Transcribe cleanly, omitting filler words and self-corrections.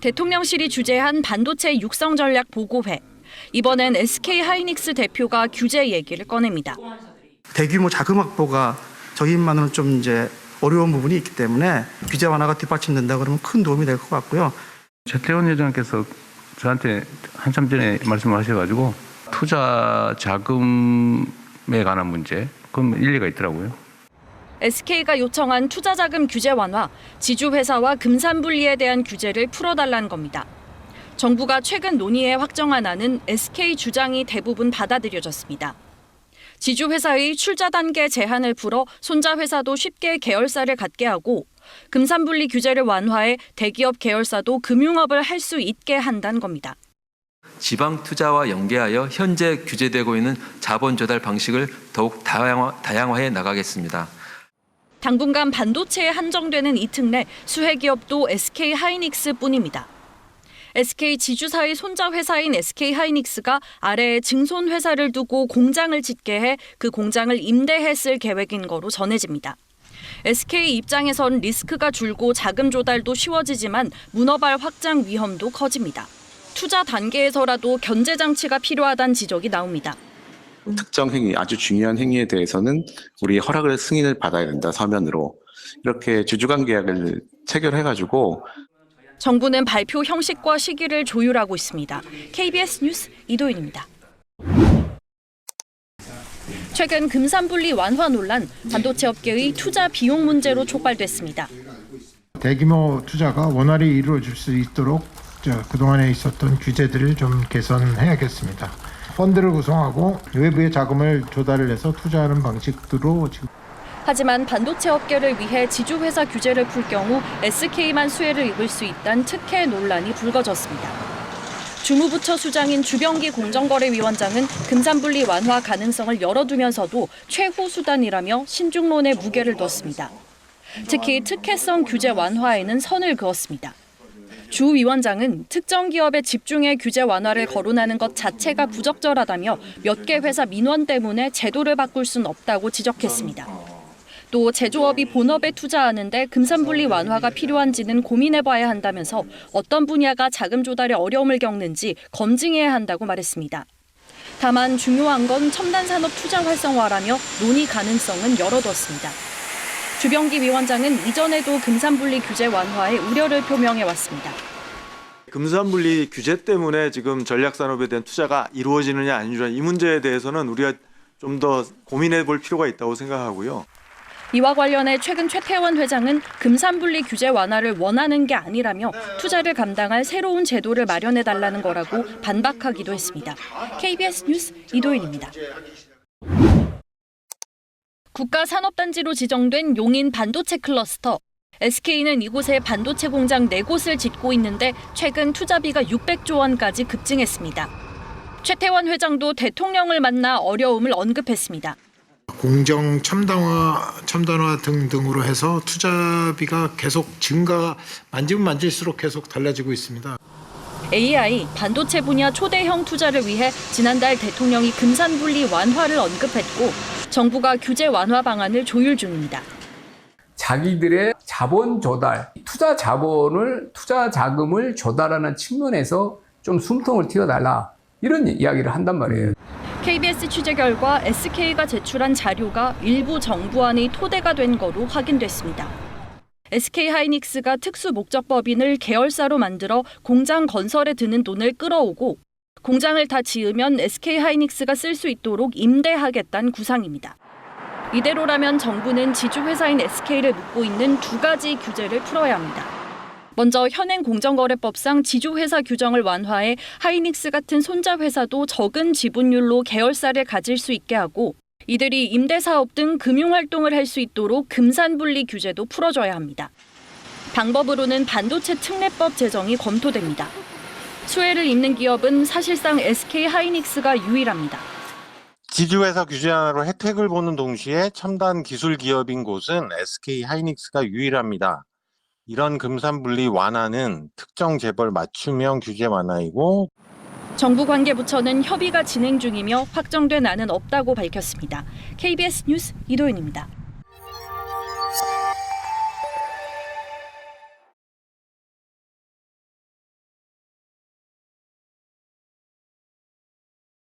대통령실이 주재한 반도체 육성 전략 보고회. 이번엔 SK 하이닉스 대표가 규제 얘기를 꺼냅니다. 대규모 자금 확보가 저희만으로는 좀 이제 어려운 부분이 있기 때문에 규제 완화가 뒷받침된다 그러면 큰 도움이 될 것 같고요. 최태원 회장께서 저한테 한참 전에 말씀을 하셔가지고 투자 자금에 관한 문제, 그건 일리가 있더라고요. SK가 요청한 투자 자금 규제 완화, 지주회사와 금산분리에 대한 규제를 풀어달라는 겁니다. 정부가 최근 논의해 확정한 안은 SK 주장이 대부분 받아들여졌습니다. 지주회사의 출자 단계 제한을 풀어 손자 회사도 쉽게 계열사를 갖게 하고 금산분리 규제를 완화해 대기업 계열사도 금융업을 할 수 있게 한다는 겁니다. 지방 투자와 연계하여 현재 규제되고 있는 자본 조달 방식을 더욱 다양화해 나가겠습니다. 당분간 반도체에 한정되는 이 특례 수혜 기업도 SK 하이닉스뿐입니다. SK 지주사의 손자 회사인 SK 하이닉스가 아래에 증손 회사를 두고 공장을 짓게 해 그 공장을 임대했을 계획인 거로 전해집니다. SK 입장에선 리스크가 줄고 자금 조달도 쉬워지지만 문어발 확장 위험도 커집니다. 투자 단계에서라도 견제 장치가 필요하다는 지적이 나옵니다. 특정 행위, 아주 중요한 행위에 대해서는 우리의 허락을 승인을 받아야 된다, 서면으로. 이렇게 주주간 계약을 체결해가지고 정부는 발표 형식과 시기를 조율하고 있습니다. KBS 뉴스 이도윤입니다. 최근 금산분리 완화 논란, 반도체 업계의 투자 비용 문제로 촉발됐습니다. 대규모 투자가 원활히 이루어질 수 있도록 그동안에 있었던 규제들을 좀 개선해야겠습니다. 펀드를 구성하고 외부의 자금을 조달을 해서 투자하는 방식으로 지금. 하지만 반도체 업계를 위해 지주회사 규제를 풀 경우 SK만 수혜를 입을 수 있다는 특혜 논란이 불거졌습니다. 주무부처 수장인 주병기 공정거래위원장은 금산분리 완화 가능성을 열어두면서도 최후 수단이라며 신중론에 무게를 뒀습니다. 특히 특혜성 규제 완화에는 선을 그었습니다. 주 위원장은 특정 기업에 집중해 규제 완화를 거론하는 것 자체가 부적절하다며 몇 개 회사 민원 때문에 제도를 바꿀 순 없다고 지적했습니다. 또 제조업이 본업에 투자하는데 금산분리 완화가 필요한지는 고민해봐야 한다면서 어떤 분야가 자금 조달에 어려움을 겪는지 검증해야 한다고 말했습니다. 다만 중요한 건 첨단 산업 투자 활성화라며 논의 가능성은 열어뒀습니다. 주병기 위원장은 이전에도 금산분리 규제 완화에 우려를 표명해왔습니다. 금산분리 규제 때문에 지금 전략산업에 대한 투자가 이루어지느냐 아니냐 이 문제에 대해서는 우리가 좀 더 고민해 볼 필요가 있다고 생각하고요. 이와 관련해 최근 최태원 회장은 금산분리 규제 완화를 원하는 게 아니라며 투자를 감당할 새로운 제도를 마련해달라는 거라고 반박하기도 했습니다. KBS 뉴스 이도윤입니다. 국가산업단지로 지정된 용인 반도체 클러스터. SK는 이곳에 반도체 공장 4곳을 짓고 있는데 최근 투자비가 600조 원까지 급증했습니다. 최태원 회장도 대통령을 만나 어려움을 언급했습니다. 공정 첨단화 등으로 해서 투자비가 계속 증가, 만지면 만질수록 계속 달라지고 있습니다. AI, 반도체 분야 초대형 투자를 위해 지난달 대통령이 금산분리 완화를 언급했고 정부가 규제 완화 방안을 조율 중입니다. 자기들의 자본 조달, 투자 자금을 조달하는 측면에서 좀 숨통을 틔워달라 이런 이야기를 한단 말이에요. KBS 취재 결과 SK가 제출한 자료가 일부 정부안의 토대가 된 거로 확인됐습니다. SK 하이닉스가 특수목적법인을 계열사로 만들어 공장 건설에 드는 돈을 끌어오고 공장을 다 지으면 SK 하이닉스가 쓸 수 있도록 임대하겠다는 구상입니다. 이대로라면 정부는 지주회사인 SK를 묶고 있는 2가지 규제를 풀어야 합니다. 먼저 현행 공정거래법상 지주회사 규정을 완화해 하이닉스 같은 손자 회사도 적은 지분율로 계열사를 가질 수 있게 하고 이들이 임대사업 등 금융활동을 할 수 있도록 금산분리 규제도 풀어줘야 합니다. 방법으로는 반도체 특례법 제정이 검토됩니다. 수혜를 입는 기업은 사실상 SK 하이닉스가 유일합니다. 지주회사 규제 하나로 혜택을 보는 동시에 첨단 기술 기업인 곳은 SK 하이닉스가 유일합니다. 이런 금산분리 완화는 특정 재벌 맞춤형 규제 완화이고 정부 관계부처는 협의가 진행 중이며 확정된 안은 없다고 밝혔습니다. KBS 뉴스 이도윤입니다.